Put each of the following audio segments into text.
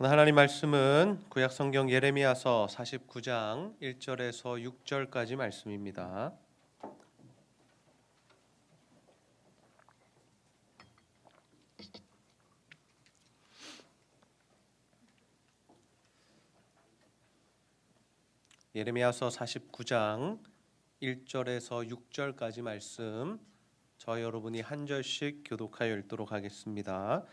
오늘 하나님 말씀은 구약 성경 예레미야서 49장 1절에서 6절까지 말씀입니다. 예레미야서 49장 1절에서 6절까지 말씀, 저 여러분이 한 절씩 교독하여 읽도록 하겠습니다.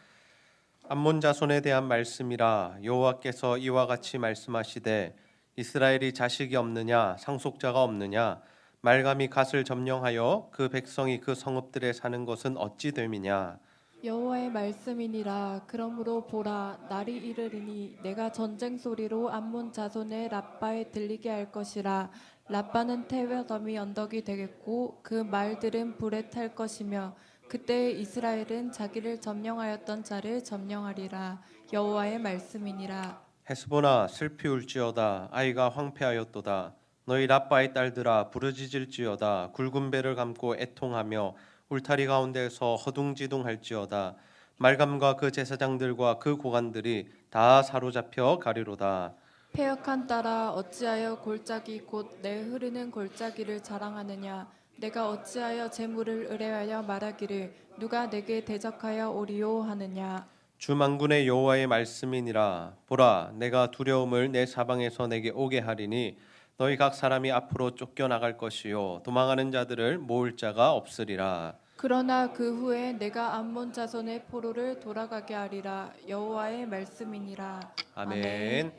암몬 자손에 대한 말씀이라. 여호와께서 이와 같이 말씀하시되 이스라엘이 자식이 없느냐 상속자가 없느냐 말감이 갓을 점령하여 그 백성이 그 성읍들에 사는 것은 어찌 됨이냐. 여호와의 말씀이니라. 그러므로 보라, 날이 이르리니 내가 전쟁 소리로 암몬 자손의 라빠에 들리게 할 것이라. 라빠는 태웨더미 언덕이 되겠고 그 말들은 불에 탈 것이며 그때 이스라엘은 자기를 점령하였던 자를 점령하리라. 여호와의 말씀이니라. 헤스보나 슬피 울지어다. 아이가 황폐하였도다. 너희 라빠의 딸들아 부르짖을지어다. 굵은 배를 감고 애통하며 울타리 가운데서 허둥지둥할지어다. 말감과 그 제사장들과 그 고관들이 다 사로잡혀 가리로다. 패역한 딸아, 어찌하여 골짜기 곧 내 흐르는 골짜기를 자랑하느냐. 내가 어찌하여 재물을 의뢰하여 말하기를 누가 내게 대적하여 오리오 하느냐. 주 만군의 여호와의 말씀이니라. 보라, 내가 두려움을 내 사방에서 내게 오게 하리니 너희 각 사람이 앞으로 쫓겨나갈 것이요 도망하는 자들을 모을 자가 없으리라. 그러나 그 후에 내가 암몬 자손의 포로를 돌아가게 하리라. 여호와의 말씀이니라. 아멘.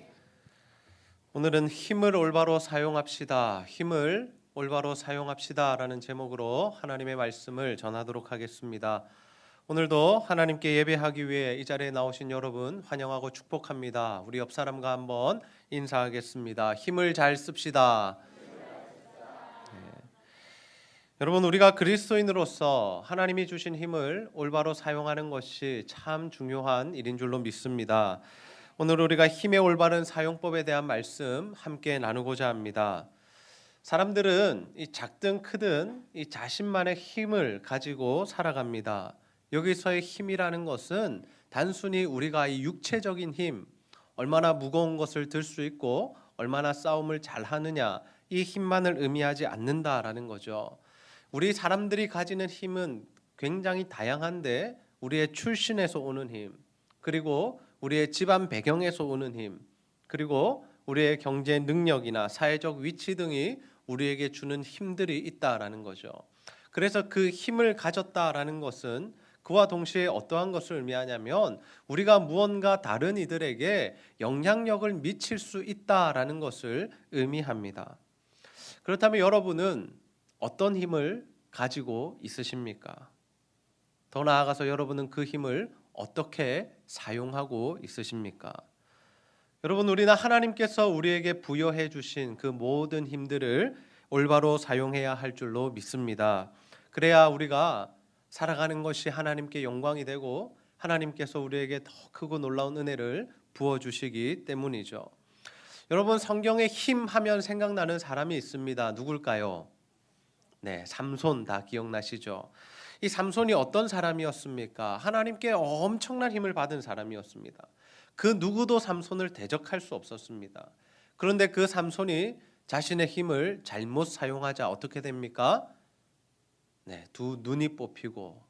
오늘은 힘을 올바로 사용합시다. 힘을 올바로 사용합시다라는 제목으로 하나님의 말씀을 전하도록 하겠습니다. 오늘도 하나님께 예배하기 위해 이 자리에 나오신 여러분 환영하고 축복합니다. 우리 옆 사람과 한번 인사하겠습니다. 힘을 잘 씁시다. 여러분, 우리가 그리스도인으로서 하나님이 주신 힘을 올바로 사용하는 것이 참 중요한 일인 줄로 믿습니다. 오늘 우리가 힘의 올바른 사용법에 대한 말씀 함께 나누고자 합니다. 사람들은 이 작든 크든 이 자신만의 힘을 가지고 살아갑니다. 여기서의 힘이라는 것은 단순히 우리가 이 육체적인 힘, 얼마나 무거운 것을 들 수 있고 얼마나 싸움을 잘 하느냐, 이 힘만을 의미하지 않는다라는 거죠. 우리 사람들이 가지는 힘은 굉장히 다양한데 우리의 출신에서 오는 힘, 그리고 우리의 집안 배경에서 오는 힘, 그리고 우리의 경제 능력이나 사회적 위치 등이 우리에게 주는 힘들이 있다라는 거죠. 그래서 그 힘을 가졌다라는 것은 그와 동시에 어떠한 것을 의미하냐면 우리가 무언가 다른 이들에게 영향력을 미칠 수 있다라는 것을 의미합니다. 그렇다면 여러분은 어떤 힘을 가지고 있으십니까? 더 나아가서 여러분은 그 힘을 어떻게 사용하고 있으십니까? 여러분, 우리는 하나님께서 우리에게 부여해 주신 그 모든 힘들을 올바로 사용해야 할 줄로 믿습니다. 그래야 우리가 살아가는 것이 하나님께 영광이 되고 하나님께서 우리에게 더 크고 놀라운 은혜를 부어주시기 때문이죠. 여러분, 성경에 힘 하면 생각나는 사람이 있습니다. 누굴까요? 네, 삼손 다 기억나시죠? 이 삼손이 어떤 사람이었습니까? 하나님께 엄청난 힘을 받은 사람이었습니다. 그 누구도 삼손을 대적할 수 없었습니다. 그런데 그 삼손이 자신의 힘을 잘못 사용하자 어떻게 됩니까? 네, 두 눈이 뽑히고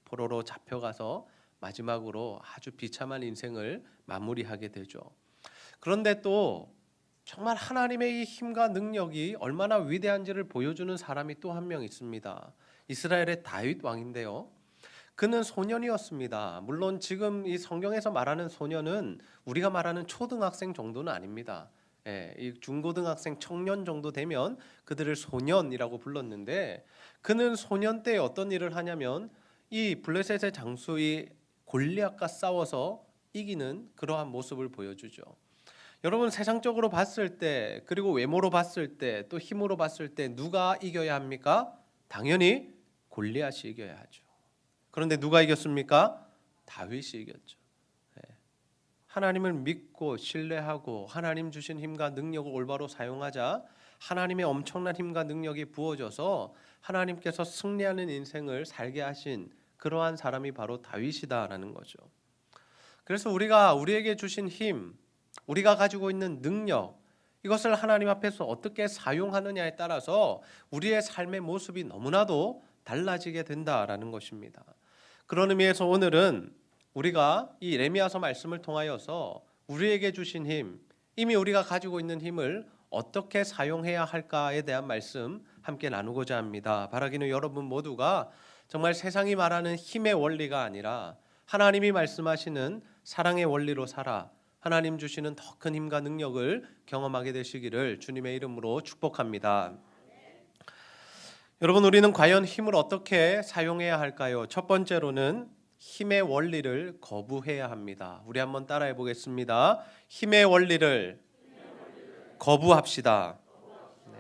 포로로 잡혀가서 마지막으로 아주 비참한 인생을 마무리하게 되죠. 그런데 또 정말 하나님의 이 힘과 능력이 얼마나 위대한지를 보여주는 사람이 또 한 명 있습니다. 이스라엘의 다윗 왕인데요. 그는 소년이었습니다. 물론 지금 이 성경에서 말하는 소년은 우리가 말하는 초등학생 정도는 아닙니다. 이 중고등학생 청년 정도 되면 그들을 소년이라고 불렀는데 그는 소년 때 어떤 일을 하냐면 이 블레셋의 장수 이 골리앗과 싸워서 이기는 그러한 모습을 보여주죠. 여러분, 세상적으로 봤을 때 그리고 외모로 봤을 때 또 힘으로 봤을 때 누가 이겨야 합니까? 당연히 골리앗이 이겨야 하죠. 그런데 누가 이겼습니까? 다윗이 이겼죠. 하나님을 믿고 신뢰하고 하나님 주신 힘과 능력을 올바로 사용하자 하나님의 엄청난 힘과 능력이 부어져서 하나님께서 승리하는 인생을 살게 하신 그러한 사람이 바로 다윗이다라는 거죠. 그래서 우리가 우리에게 주신 힘, 우리가 가지고 있는 능력, 이것을 하나님 앞에서 어떻게 사용하느냐에 따라서 우리의 삶의 모습이 너무나도 달라지게 된다라는 것입니다. 그런 의미에서 오늘은 우리가 이 예레미야서 말씀을 통하여서 우리에게 주신 힘, 이미 우리가 가지고 있는 힘을 어떻게 사용해야 할까에 대한 말씀 함께 나누고자 합니다. 바라기는 여러분 모두가 정말 세상이 말하는 힘의 원리가 아니라 하나님이 말씀하시는 사랑의 원리로 살아 하나님 주시는 더 큰 힘과 능력을 경험하게 되시기를 주님의 이름으로 축복합니다. 여러분, 우리는 과연 힘을 어떻게 사용해야 할까요? 첫 번째로는 힘의 원리를 거부해야 합니다. 우리 한번 따라해 보겠습니다. 힘의 원리를 거부합시다. 네.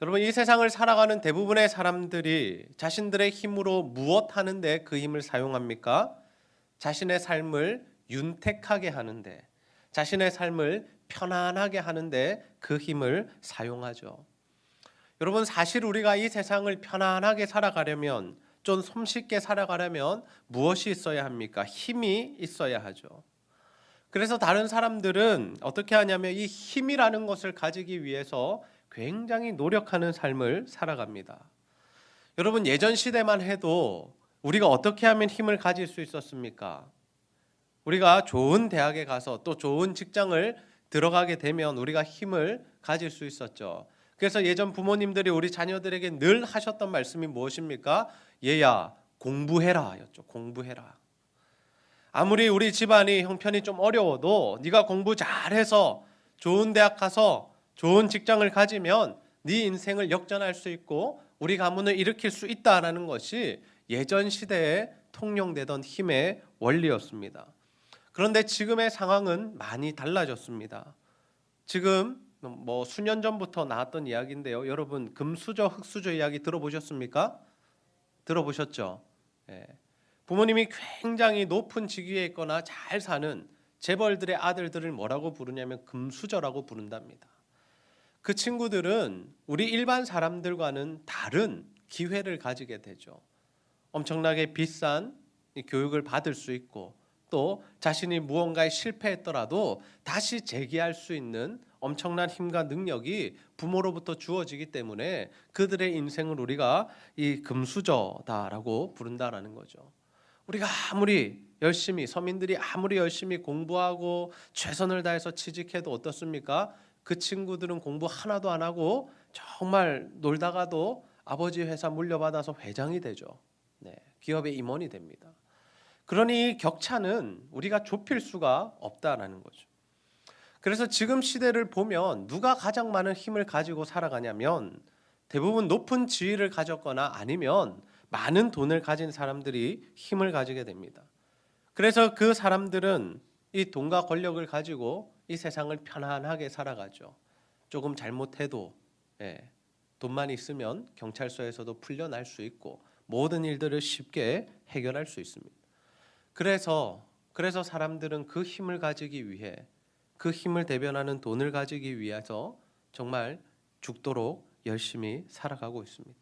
여러분, 이 세상을 살아가는 대부분의 사람들이 자신들의 힘으로 무엇 하는데 그 힘을 사용합니까? 자신의 삶을 윤택하게 하는데, 자신의 삶을 편안하게 하는데 그 힘을 사용하죠. 여러분, 사실 우리가 이 세상을 편안하게 살아가려면, 좀 손쉽게 살아가려면 무엇이 있어야 합니까? 힘이 있어야 하죠. 그래서 다른 사람들은 어떻게 하냐면 이 힘이라는 것을 가지기 위해서 굉장히 노력하는 삶을 살아갑니다. 여러분, 예전 시대만 해도 우리가 어떻게 하면 힘을 가질 수 있었습니까? 우리가 좋은 대학에 가서 또 좋은 직장을 들어가게 되면 우리가 힘을 가질 수 있었죠. 그래서 예전 부모님들이 우리 자녀들에게 늘 하셨던 말씀이 무엇입니까? 얘야, 공부해라 였죠. 공부해라. 아무리 우리 집안이 형편이 좀 어려워도 네가 공부 잘해서 좋은 대학 가서 좋은 직장을 가지면 네 인생을 역전할 수 있고 우리 가문을 일으킬 수 있다라는 것이 예전 시대에 통용되던 힘의 원리였습니다. 그런데 지금의 상황은 많이 달라졌습니다. 지금 수년 전부터 나왔던 이야기인데요. 여러분, 금수저, 흙수저 이야기 들어보셨습니까? 들어보셨죠? 예. 부모님이 굉장히 높은 직위에 있거나 잘 사는 재벌들의 아들들을 뭐라고 부르냐면 금수저라고 부른답니다. 그 친구들은 우리 일반 사람들과는 다른 기회를 가지게 되죠. 엄청나게 비싼 교육을 받을 수 있고 또 자신이 무언가에 실패했더라도 다시 재기할 수 있는 엄청난 힘과 능력이 부모로부터 주어지기 때문에 그들의 인생을 우리가 이 금수저다라고 부른다라는 거죠. 우리가 아무리 열심히, 서민들이 아무리 열심히 공부하고 최선을 다해서 취직해도 어떻습니까? 그 친구들은 공부 하나도 안 하고 정말 놀다가도 아버지 회사 물려받아서 회장이 되죠. 네, 기업의 임원이 됩니다. 그러니 격차는 우리가 좁힐 수가 없다라는 거죠. 그래서 지금 시대를 보면 누가 가장 많은 힘을 가지고 살아가냐면 대부분 높은 지위를 가졌거나 아니면 많은 돈을 가진 사람들이 힘을 가지게 됩니다. 그래서 그 사람들은 이 돈과 권력을 가지고 이 세상을 편안하게 살아가죠. 조금 잘못해도 돈만 있으면 경찰서에서도 풀려날 수 있고 모든 일들을 쉽게 해결할 수 있습니다. 그래서 사람들은 그 힘을 가지기 위해 그 힘을 대변하는 돈을 가지기 위해서 정말 죽도록 열심히 살아가고 있습니다.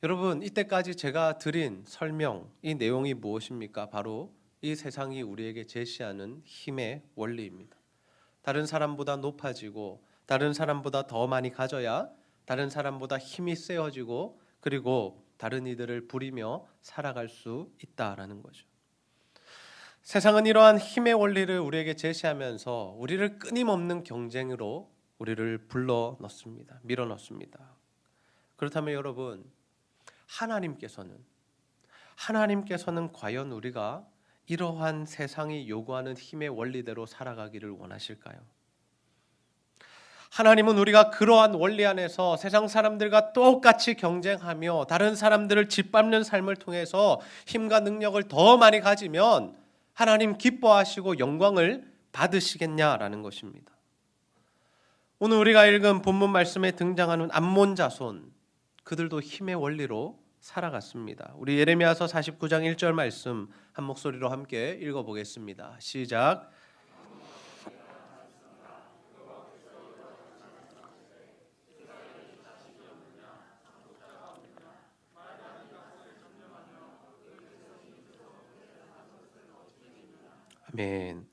여러분, 이때까지 제가 드린 설명, 이 내용이 무엇입니까? 바로 이 세상이 우리에게 제시하는 힘의 원리입니다. 다른 사람보다 높아지고 다른 사람보다 더 많이 가져야 다른 사람보다 힘이 세워지고 그리고 다른 이들을 부리며 살아갈 수 있다라는 거죠. 세상은 이러한 힘의 원리를 우리에게 제시하면서 우리를 끊임없는 경쟁으로 우리를 불러 넣습니다. 밀어 넣습니다. 그렇다면 여러분, 하나님께서는 과연 우리가 이러한 세상이 요구하는 힘의 원리대로 살아가기를 원하실까요? 하나님은 우리가 그러한 원리 안에서 세상 사람들과 똑같이 경쟁하며 다른 사람들을 짓밟는 삶을 통해서 힘과 능력을 더 많이 가지면 하나님 기뻐하시고 영광을 받으시겠냐라는 것입니다. 오늘 우리가 읽은 본문 말씀에 등장하는 암몬 자손, 그들도 힘의 원리로 살아갔습니다. 우리 예레미야서 49장 1절 말씀 한 목소리로 함께 읽어보겠습니다. 시작. 아멘.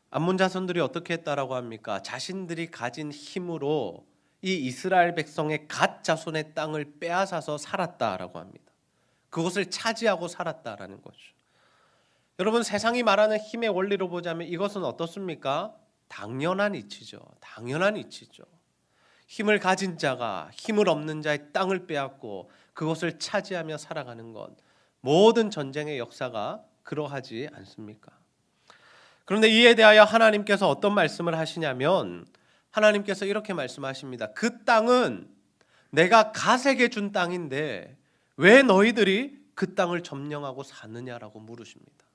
암몬 자손들이 어떻게 했다라고 합니까? 자신들이 가진 힘으로 이 이스라엘 백성의 갓 자손의 땅을 빼앗아서 살았다라고 합니다. 그것을 차지하고 살았다라는 거죠. 여러분, 세상이 말하는 힘의 원리로 보자면 이것은 어떻습니까? 당연한 이치죠. 당연한 이치죠. 힘을 가진 자가 힘을 없는 자의 땅을 빼앗고 그것을 차지하며 살아가는 것, 모든 전쟁의 역사가 그러하지 않습니까? 그런데 이에 대하여 하나님께서 어떤 말씀을 하시냐면 하나님께서 이렇게 말씀하십니다. 그 땅은 내가 갓에게 준 땅인데 왜 너희들이 그 땅을 점령하고 사느냐라고 물으십니다.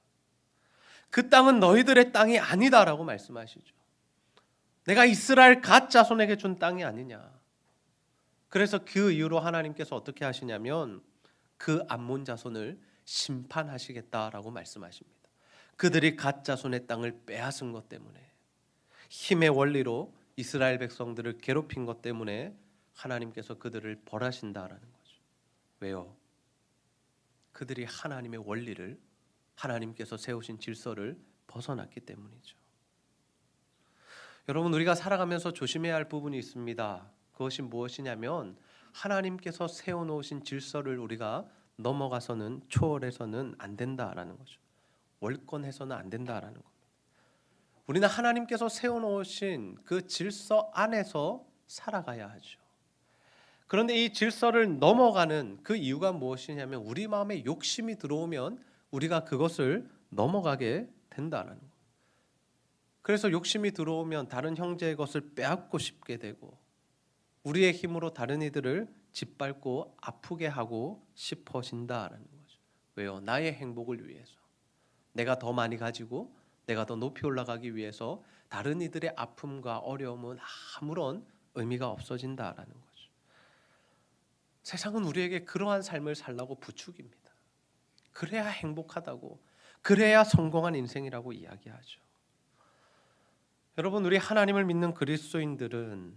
그 땅은 너희들의 땅이 아니다라고 말씀하시죠. 내가 이스라엘 갓 자손에게 준 땅이 아니냐. 그래서 그 이유로 하나님께서 어떻게 하시냐면 그 암몬 자손을 심판하시겠다라고 말씀하십니다. 그들이 갓 자손의 땅을 빼앗은 것 때문에, 힘의 원리로 이스라엘 백성들을 괴롭힌 것 때문에 하나님께서 그들을 벌하신다라는 거죠. 왜요? 그들이 하나님의 원리를, 하나님께서 세우신 질서를 벗어났기 때문이죠. 여러분, 우리가 살아가면서 조심해야 할 부분이 있습니다. 그것이 무엇이냐면 하나님께서 세워놓으신 질서를 우리가 넘어가서는, 초월해서는 안 된다라는 거죠. 월권해서는 안 된다라는 겁니다. 우리는 하나님께서 세워놓으신 그 질서 안에서 살아가야 하죠. 그런데 이 질서를 넘어가는 그 이유가 무엇이냐면 우리 마음에 욕심이 들어오면 우리가 그것을 넘어가게 된다는 거예요. 그래서 욕심이 들어오면 다른 형제의 것을 빼앗고 싶게 되고 우리의 힘으로 다른 이들을 짓밟고 아프게 하고 싶어진다라는 거죠. 왜요? 나의 행복을 위해서, 내가 더 많이 가지고 내가 더 높이 올라가기 위해서 다른 이들의 아픔과 어려움은 아무런 의미가 없어진다라는 거죠. 세상은 우리에게 그러한 삶을 살라고 부추깁니다. 그래야 행복하다고, 그래야 성공한 인생이라고 이야기하죠. 여러분, 우리 하나님을 믿는 그리스도인들은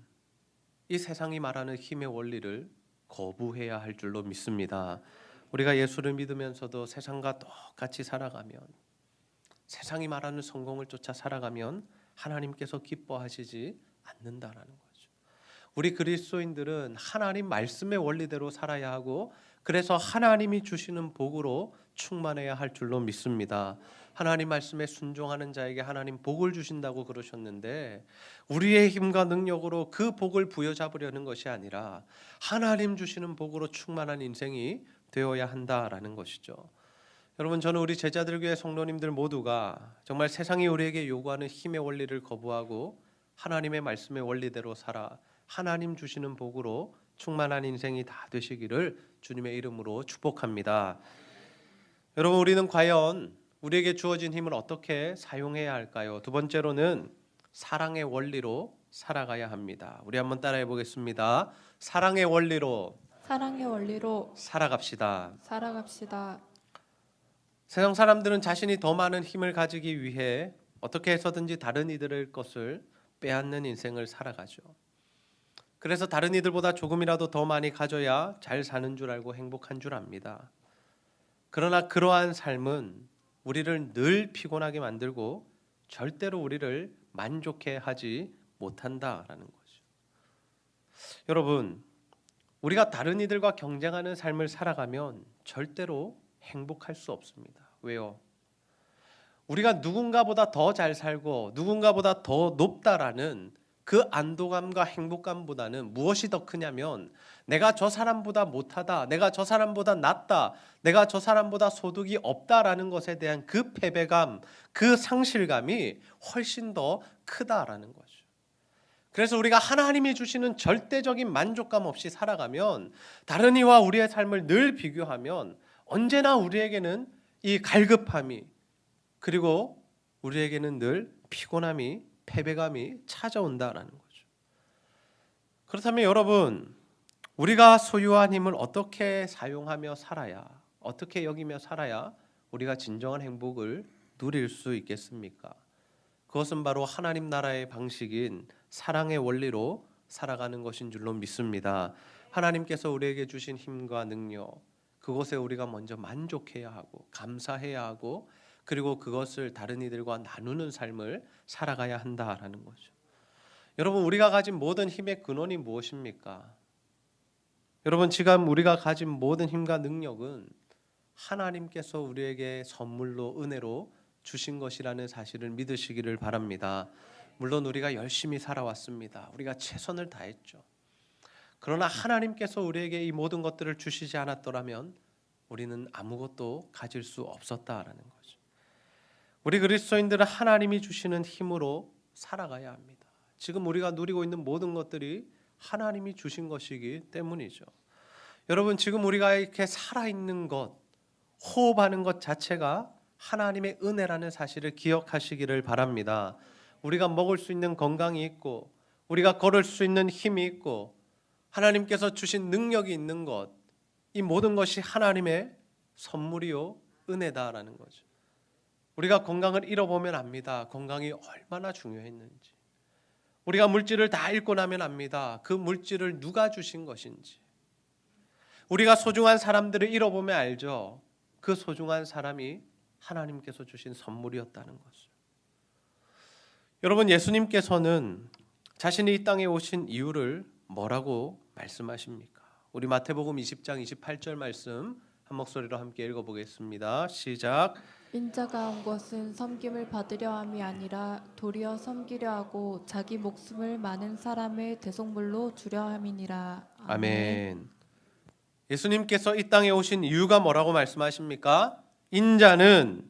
이 세상이 말하는 힘의 원리를 거부해야 할 줄로 믿습니다. 우리가 예수를 믿으면서도 세상과 똑같이 살아가면, 세상이 말하는 성공을 쫓아 살아가면 하나님께서 기뻐하시지 않는다라는 거죠. 우리 그리스도인들은 하나님 말씀의 원리대로 살아야 하고, 그래서 하나님이 주시는 복으로 충만해야 할 줄로 믿습니다. 하나님 말씀에 순종하는 자에게 하나님 복을 주신다고 그러셨는데 우리의 힘과 능력으로 그 복을 부여잡으려는 것이 아니라 하나님 주시는 복으로 충만한 인생이 되어야 한다라는 것이죠. 여러분, 저는 우리 제자들교회 성도님들 모두가 정말 세상이 우리에게 요구하는 힘의 원리를 거부하고 하나님의 말씀의 원리대로 살아 하나님 주시는 복으로 충만한 인생이 다 되시기를 주님의 이름으로 축복합니다. 여러분, 우리는 과연 우리에게 주어진 힘을 어떻게 사용해야 할까요? 두 번째로는 사랑의 원리로 살아가야 합니다. 우리 한번 따라해 보겠습니다. 사랑의 원리로 살아갑시다. 세상 사람들은 자신이 더 많은 힘을 가지기 위해 어떻게 해서든지 다른 이들의 것을 빼앗는 인생을 살아가죠. 그래서 다른 이들보다 조금이라도 더 많이 가져야 잘 사는 줄 알고 행복한 줄 압니다. 그러나 그러한 삶은 우리를 늘 피곤하게 만들고 절대로 우리를 만족해 하지 못한다라는 거죠. 여러분, 우리가 다른 이들과 경쟁하는 삶을 살아가면 절대로 행복할 수 없습니다. 왜요? 우리가 누군가보다 더 잘 살고 누군가보다 더 높다라는 그 안도감과 행복감보다는 무엇이 더 크냐면 내가 저 사람보다 못하다, 내가 저 사람보다 낫다, 내가 저 사람보다 소득이 없다라는 것에 대한 그 패배감, 그 상실감이 훨씬 더 크다라는 거죠. 그래서 우리가 하나님이 주시는 절대적인 만족감 없이 살아가면 다른 이와 우리의 삶을 늘 비교하면 언제나 우리에게는 이 갈급함이, 그리고 우리에게는 늘 피곤함이, 패배감이 찾아온다라는 거죠. 그렇다면 여러분, 우리가 소유한 힘을 어떻게 사용하며 살아야, 어떻게 여기며 살아야 우리가 진정한 행복을 누릴 수 있겠습니까? 그것은 바로 하나님 나라의 방식인 사랑의 원리로 살아가는 것인 줄로 믿습니다. 하나님께서 우리에게 주신 힘과 능력, 그것에 우리가 먼저 만족해야 하고 감사해야 하고, 그리고 그것을 다른 이들과 나누는 삶을 살아가야 한다라는 거죠. 여러분, 우리가 가진 모든 힘의 근원이 무엇입니까? 여러분, 지금 우리가 가진 모든 힘과 능력은 하나님께서 우리에게 선물로 은혜로 주신 것이라는 사실을 믿으시기를 바랍니다. 물론 우리가 열심히 살아왔습니다. 우리가 최선을 다했죠. 그러나 하나님께서 우리에게 이 모든 것들을 주시지 않았더라면 우리는 아무것도 가질 수 없었다라는 거죠. 우리 그리스도인들은 하나님이 주시는 힘으로 살아가야 합니다. 지금 우리가 누리고 있는 모든 것들이 하나님이 주신 것이기 때문이죠. 여러분, 지금 우리가 이렇게 살아있는 것, 호흡하는 것 자체가 하나님의 은혜라는 사실을 기억하시기를 바랍니다. 우리가 먹을 수 있는 건강이 있고 우리가 걸을 수 있는 힘이 있고 하나님께서 주신 능력이 있는 것, 이 모든 것이 하나님의 선물이요 은혜다라는 거죠. 우리가 건강을 잃어보면 압니다. 건강이 얼마나 중요했는지. 우리가 물질을 다 잃고 나면 압니다. 그 물질을 누가 주신 것인지. 우리가 소중한 사람들을 잃어보면 알죠. 그 소중한 사람이 하나님께서 주신 선물이었다는 것을. 여러분, 예수님께서는 자신이 이 땅에 오신 이유를 뭐라고 말씀하십니까? 우리 마태복음 20장 28절 말씀 한 목소리로 함께 읽어보겠습니다. 시작. 인자가 온 것은 섬김을 받으려 함이 아니라 도리어 섬기려 하고 자기 목숨을 많은 사람의 대속물로 주려 함이니라. 아멘. 예수님께서 이 땅에 오신 이유가 뭐라고 말씀하십니까? 인자는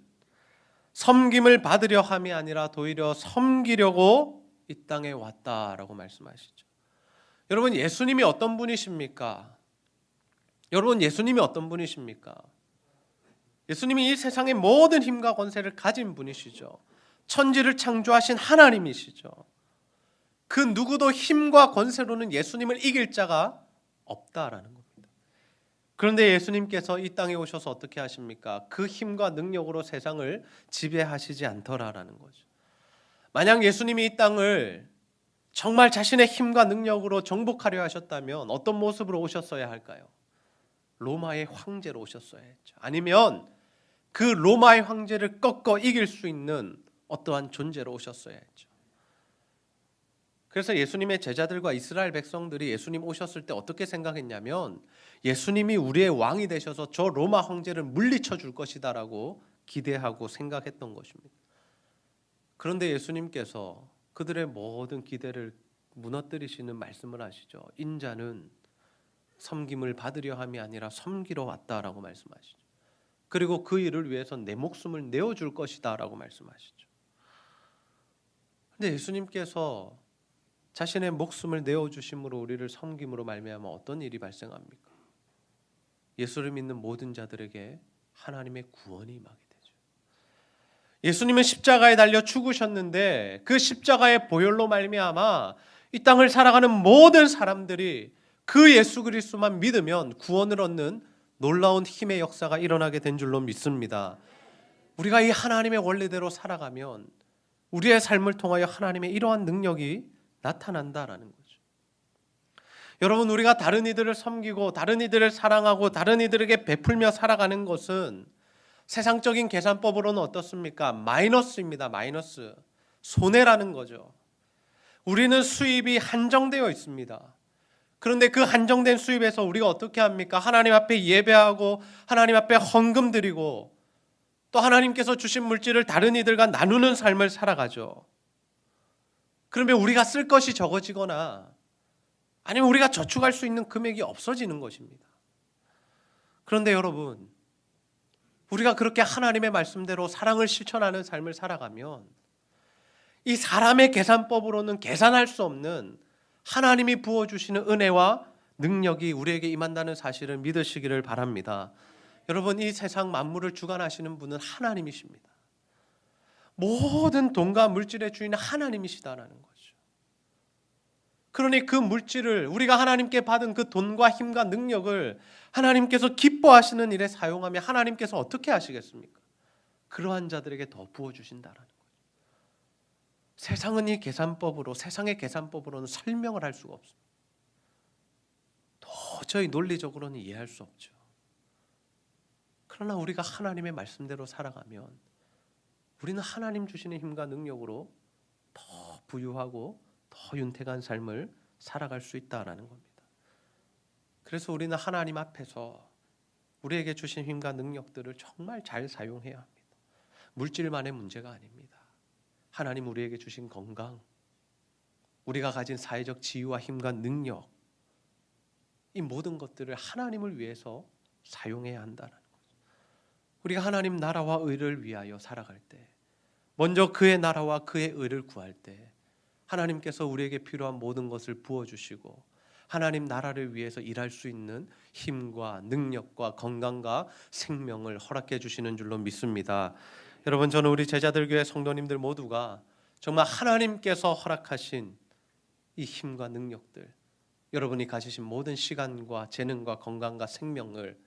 섬김을 받으려 함이 아니라 도리어 섬기려고 이 땅에 왔다라고 말씀하시죠. 여러분, 예수님이 어떤 분이십니까? 여러분, 예수님이 어떤 분이십니까? 예수님이 이 세상의 모든 힘과 권세를 가진 분이시죠. 천지를 창조하신 하나님이시죠. 그 누구도 힘과 권세로는 예수님을 이길 자가 없다라는 겁니다. 그런데 예수님께서 이 땅에 오셔서 어떻게 하십니까? 그 힘과 능력으로 세상을 지배하시지 않더라라는 거죠. 만약 예수님이 이 땅을 정말 자신의 힘과 능력으로 정복하려 하셨다면 어떤 모습으로 오셨어야 할까요? 로마의 황제로 오셨어야 했죠. 아니면 그 로마의 황제를 꺾어 이길 수 있는 어떠한 존재로 오셨어야 했죠. 그래서 예수님의 제자들과 이스라엘 백성들이 예수님 오셨을 때 어떻게 생각했냐면 예수님이 우리의 왕이 되셔서 저 로마 황제를 물리쳐 줄 것이다라고 기대하고 생각했던 것입니다. 그런데 예수님께서 그들의 모든 기대를 무너뜨리시는 말씀을 하시죠. 인자는 섬김을 받으려 함이 아니라 섬기러 왔다라고 말씀하시죠. 그리고 그 일을 위해서 내 목숨을 내어줄 것이다라고 말씀하시죠. 그런데 예수님께서 자신의 목숨을 내어주심으로 우리를 섬김으로 말미암아 어떤 일이 발생합니까? 예수를 믿는 모든 자들에게 하나님의 구원이 임하게 되죠. 예수님은 십자가에 달려 죽으셨는데 그 십자가의 보혈로 말미암아 이 땅을 살아가는 모든 사람들이 그 예수 그리스도만 믿으면 구원을 얻는 놀라운 힘의 역사가 일어나게 된 줄로 믿습니다. 우리가 이 하나님의 원리대로 살아가면 우리의 삶을 통하여 하나님의 이러한 능력이 나타난다라는 거죠. 여러분, 우리가 다른 이들을 섬기고 다른 이들을 사랑하고 다른 이들에게 베풀며 살아가는 것은 세상적인 계산법으로는 어떻습니까? 마이너스입니다. 마이너스. 손해라는 거죠. 우리는 수입이 한정되어 있습니다. 그런데 그 한정된 수입에서 우리가 어떻게 합니까? 하나님 앞에 예배하고 하나님 앞에 헌금 드리고 또 하나님께서 주신 물질을 다른 이들과 나누는 삶을 살아가죠. 그러면 우리가 쓸 것이 적어지거나 아니면 우리가 저축할 수 있는 금액이 없어지는 것입니다. 그런데 여러분, 우리가 그렇게 하나님의 말씀대로 사랑을 실천하는 삶을 살아가면 이 사람의 계산법으로는 계산할 수 없는 하나님이 부어주시는 은혜와 능력이 우리에게 임한다는 사실을 믿으시기를 바랍니다. 여러분, 이 세상 만물을 주관하시는 분은 하나님이십니다. 모든 돈과 물질의 주인은 하나님이시다라는 거죠. 그러니 그 물질을 우리가 하나님께 받은 그 돈과 힘과 능력을 하나님께서 기뻐하시는 일에 사용하면 하나님께서 어떻게 하시겠습니까? 그러한 자들에게 더 부어주신다라는 거죠. 세상은 이 계산법으로, 세상의 계산법으로는 설명을 할 수가 없습니다. 도저히 논리적으로는 이해할 수 없죠. 그러나 우리가 하나님의 말씀대로 살아가면 우리는 하나님 주시는 힘과 능력으로 더 부유하고 더 윤택한 삶을 살아갈 수 있다라는 겁니다. 그래서 우리는 하나님 앞에서 우리에게 주신 힘과 능력들을 정말 잘 사용해야 합니다. 물질만의 문제가 아닙니다. 하나님 우리에게 주신 건강, 우리가 가진 사회적 지위와 힘과 능력, 이 모든 것들을 하나님을 위해서 사용해야 한다는 거죠. 우리가 하나님 나라와 의를 위하여 살아갈 때, 먼저 그의 나라와 그의 의를 구할 때 하나님께서 우리에게 필요한 모든 것을 부어주시고 하나님 나라를 위해서 일할 수 있는 힘과 능력과 건강과 생명을 허락해 주시는 줄로 믿습니다. 여러분, 저는 우리 제자들 교회 성도님들 모두가 정말 하나님께서 허락하신 이 힘과 능력들, 여러분이 가지신 모든 시간과 재능과 건강과 생명을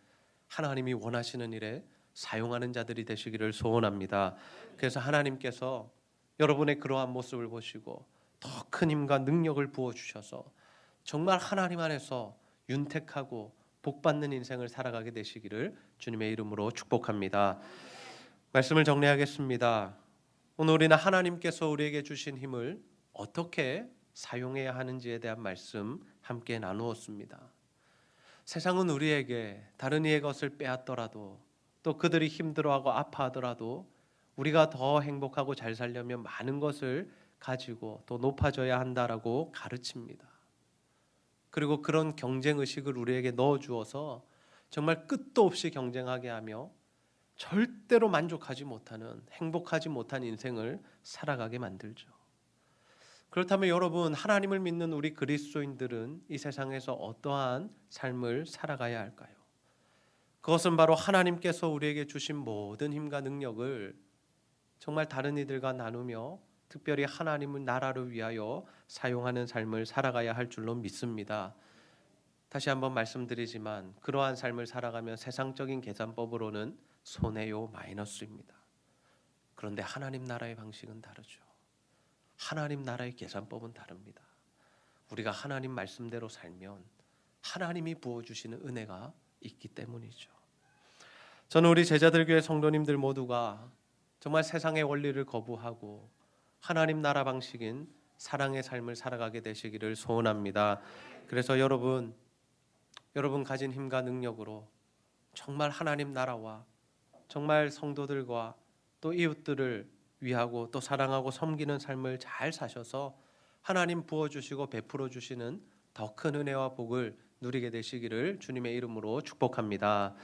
하나님이 원하시는 일에 사용하는 자들이 되시기를 소원합니다. 그래서 하나님께서 여러분의 그러한 모습을 보시고 더 큰 힘과 능력을 부어주셔서 정말 하나님 안에서 윤택하고 복받는 인생을 살아가게 되시기를 주님의 이름으로 축복합니다. 말씀을 정리하겠습니다. 오늘 우리는 하나님께서 우리에게 주신 힘을 어떻게 사용해야 하는지에 대한 말씀 함께 나누었습니다. 세상은 우리에게 다른 이의 것을 빼앗더라도 또 그들이 힘들어하고 아파하더라도 우리가 더 행복하고 잘 살려면 많은 것을 가지고 또 높아져야 한다라고 가르칩니다. 그리고 그런 경쟁의식을 우리에게 넣어주어서 정말 끝도 없이 경쟁하게 하며 절대로 만족하지 못하는, 행복하지 못한 인생을 살아가게 만들죠. 그렇다면 여러분, 하나님을 믿는 우리 그리스도인들은 이 세상에서 어떠한 삶을 살아가야 할까요? 그것은 바로 하나님께서 우리에게 주신 모든 힘과 능력을 정말 다른 이들과 나누며 특별히 하나님의 나라를 위하여 사용하는 삶을 살아가야 할 줄로 믿습니다. 다시 한번 말씀드리지만 그러한 삶을 살아가면 세상적인 계산법으로는 손해요, 마이너스입니다. 그런데 하나님 나라의 방식은 다르죠. 하나님 나라의 계산법은 다릅니다. 우리가 하나님 말씀대로 살면 하나님이 부어주시는 은혜가 있기 때문이죠. 저는 우리 제자들 교회 성도님들 모두가 정말 세상의 원리를 거부하고 하나님 나라 방식인 사랑의 삶을 살아가게 되시기를 소원합니다. 그래서 여러분 가진 힘과 능력으로 정말 하나님 나라와 정말 성도들과 또 이웃들을 위하고 또 사랑하고 섬기는 삶을 잘 사셔서 하나님 부어주시고 베풀어 주시는 더 큰 은혜와 복을 누리게 되시기를 주님의 이름으로 축복합니다.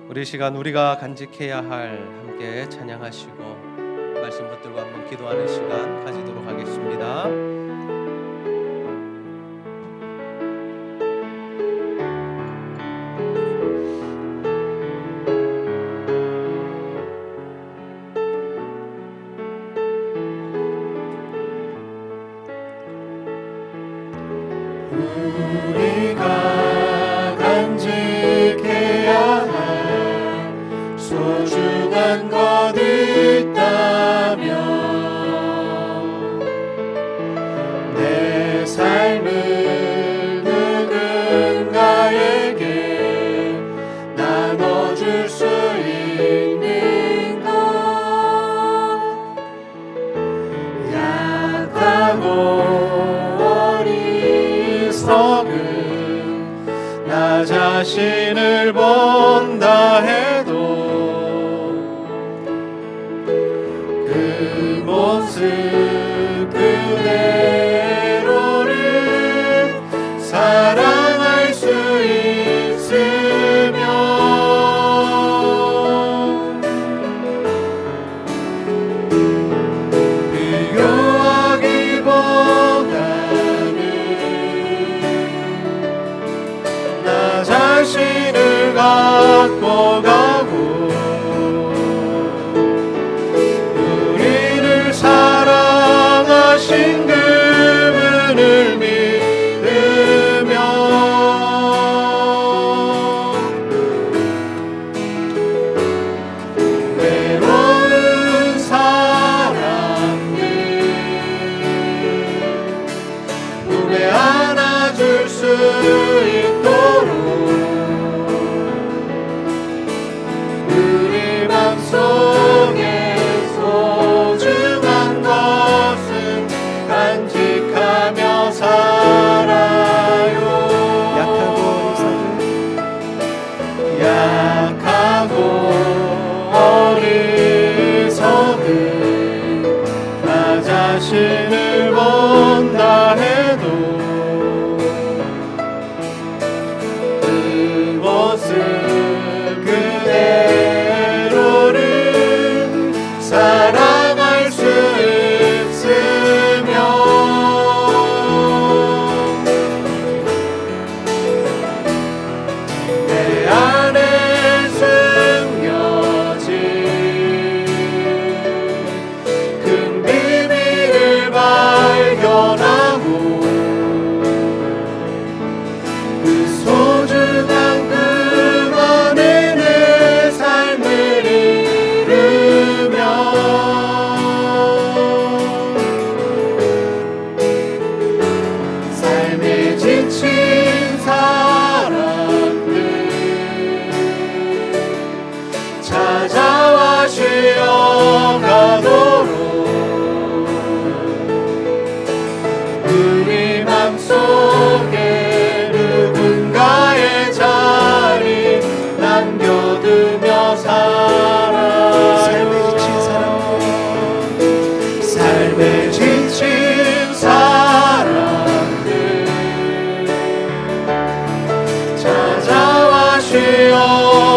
우리 시간 우리가 간직해야 할 함께 찬양하시고 말씀 붙들고 한번 기도하는 시간 가지도록 하겠습니다. 우리가 간직해야 할 소중한 것 있다면 내 삶을 누군가에게 나눠줄 수 있는 것, 약하고 나 자신을 본다 해도 그 모습 그대로를 사랑할 수 있으면 자신을 갖고 가고 우리를 사랑 자신을 본다 해도 그것을 그대로를 사랑할 수 있으며 내 안에 숨겨진 큰 비밀을 발견하고 그 소중한 그만의 내 삶을 이루며 삶에 지친 사람들 찾아와 쉬어가도록 우리 맘속에 누군가의 자리 남겨두며 살아요. 삶에 지친 사람들 찾아와 쉬어가도록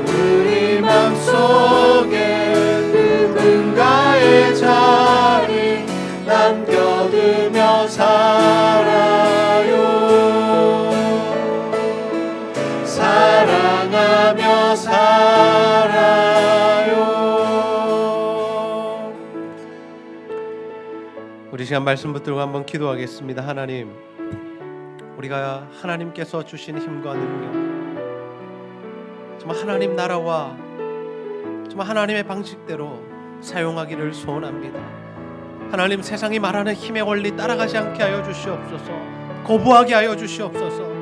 우리 맘속에 누군가의 자리 남겨두며 살아요. 사랑하며 살아요. 우리 시간 말씀 붙들고 한번 기도하겠습니다. 하나님, 우리가 하나님께서 주신 힘과 능력, 정말 하나님 나라와 정말 하나님의 방식대로 사용하기를 소원합니다. 하나님, 세상이 말하는 힘의 원리 따라가지 않게 하여 주시옵소서. 거부하게 하여 주시옵소서.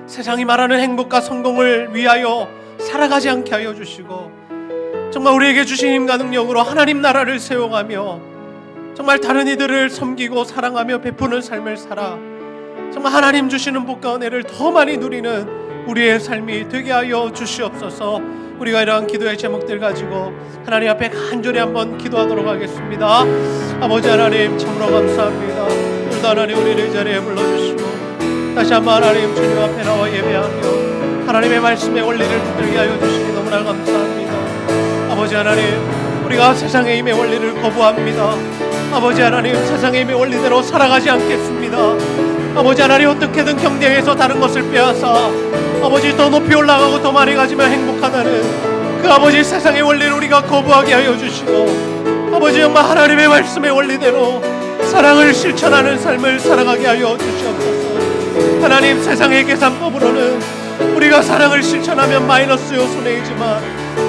세상이 말하는 행복과 성공을 위하여 살아가지 않게 하여 주시고, 정말 우리에게 주신 힘과 능력으로 하나님 나라를 세워가며 정말 다른 이들을 섬기고 사랑하며 베푸는 삶을 살아 정말 하나님 주시는 복과 은혜를 더 많이 누리는 우리의 삶이 되게 하여 주시옵소서. 우리가 이러한 기도의 제목들 가지고 하나님 앞에 간절히 한번 기도하도록 하겠습니다. 아버지 하나님, 참으로 감사합니다. 오늘도 하나님 우리를 이 자리에 불러주시고 다시 한번 하나님 주님 앞에 나와 예배하며 하나님의 말씀의 원리를 붙들게 하여 주시니 너무나 감사합니다. 아버지 하나님, 우리가 세상의 힘의 원리를 거부합니다. 아버지 하나님, 세상의 힘의 원리대로 살아가지 않겠습니다. 아버지 하나님, 어떻게든 경쟁해서 다른 것을 빼앗아 아버지 더 높이 올라가고 더 많이 가지면 행복하다는 그 아버지 세상의 원리를 우리가 거부하게 하여 주시고, 아버지 정말 하나님의 말씀의 원리대로 사랑을 실천하는 삶을 살아가게 하여 주시옵소서. 하나님, 세상의 계산법으로는 우리가 사랑을 실천하면 마이너스요 손해이지만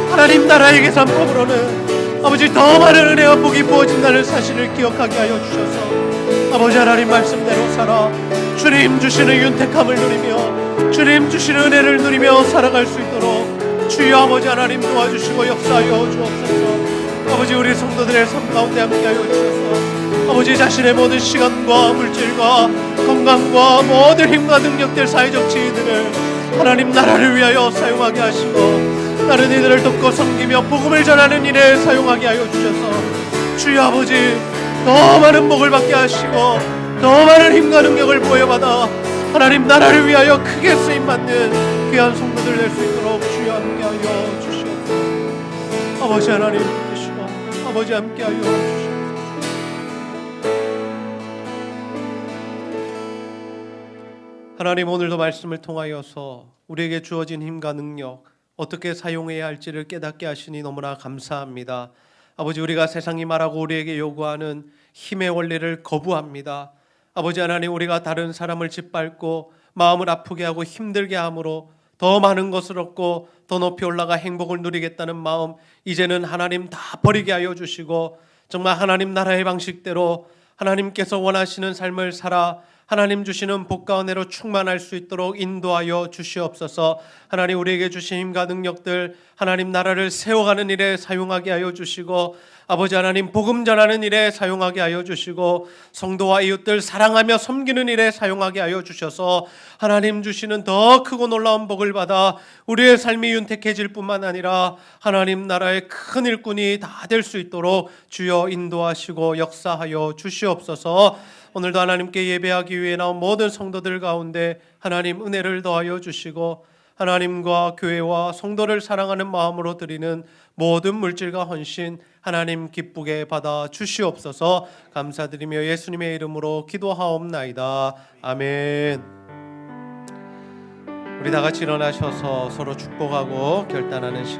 하나님 나라의 계산법으로는 아버지 더 많은 은혜와 복이 부어진다는 사실을 기억하게 하여 주셔서 아버지 하나님 말씀대로 살아 주님 주시는 윤택함을 누리며 주님 주시는 은혜를 누리며 살아갈 수 있도록 주여 아버지 하나님 도와주시고 역사하여 주옵소서. 아버지, 우리 성도들의 삶 가운데 함께하여 주셔서 아버지 자신의 모든 시간과 물질과 건강과 모든 힘과 능력들, 사회적 지위들을 하나님 나라를 위하여 사용하게 하시고 다른 이들을 돕고 섬기며 복음을 전하는 일에 사용하게 하여 주셔서 주여 아버지 더 많은 복을 받게 하시고 더 많은 힘과 능력을 보여받아 하나님 나라를 위하여 크게 쓰임받는 귀한 성도들 될 수 있도록 주여 함께하여 주시옵소서. 아버지 하나님 붙드시고 아버지 함께하여 주시옵소서. 하나님, 오늘도 말씀을 통하여서 우리에게 주어진 힘과 능력 어떻게 사용해야 할지를 깨닫게 하시니 너무나 감사합니다. 아버지, 우리가 세상이 말하고 우리에게 요구하는 힘의 원리를 거부합니다. 아버지 하나님, 우리가 다른 사람을 짓밟고 마음을 아프게 하고 힘들게 함으로 더 많은 것을 얻고 더 높이 올라가 행복을 누리겠다는 마음, 이제는 하나님 다 버리게 하여 주시고 정말 하나님 나라의 방식대로 하나님께서 원하시는 삶을 살아 하나님 주시는 복과 은혜로 충만할 수 있도록 인도하여 주시옵소서. 하나님 우리에게 주신 힘과 능력들 하나님 나라를 세워가는 일에 사용하게 하여 주시고 아버지 하나님 복음 전하는 일에 사용하게 하여 주시고 성도와 이웃들 사랑하며 섬기는 일에 사용하게 하여 주셔서 하나님 주시는 더 크고 놀라운 복을 받아 우리의 삶이 윤택해질 뿐만 아니라 하나님 나라의 큰 일꾼이 다 될 수 있도록 주여 인도하시고 역사하여 주시옵소서. 오늘도 하나님께 예배하기 위해 나온 모든 성도들 가운데 하나님 은혜를 더하여 주시고 하나님과 교회와 성도를 사랑하는 마음으로 드리는 모든 물질과 헌신 하나님 기쁘게 받아 주시옵소서. 감사드리며 예수님의 이름으로 기도하옵나이다. 아멘. 우리 다 같이 일어나셔서 서로 축복하고 결단하는 시간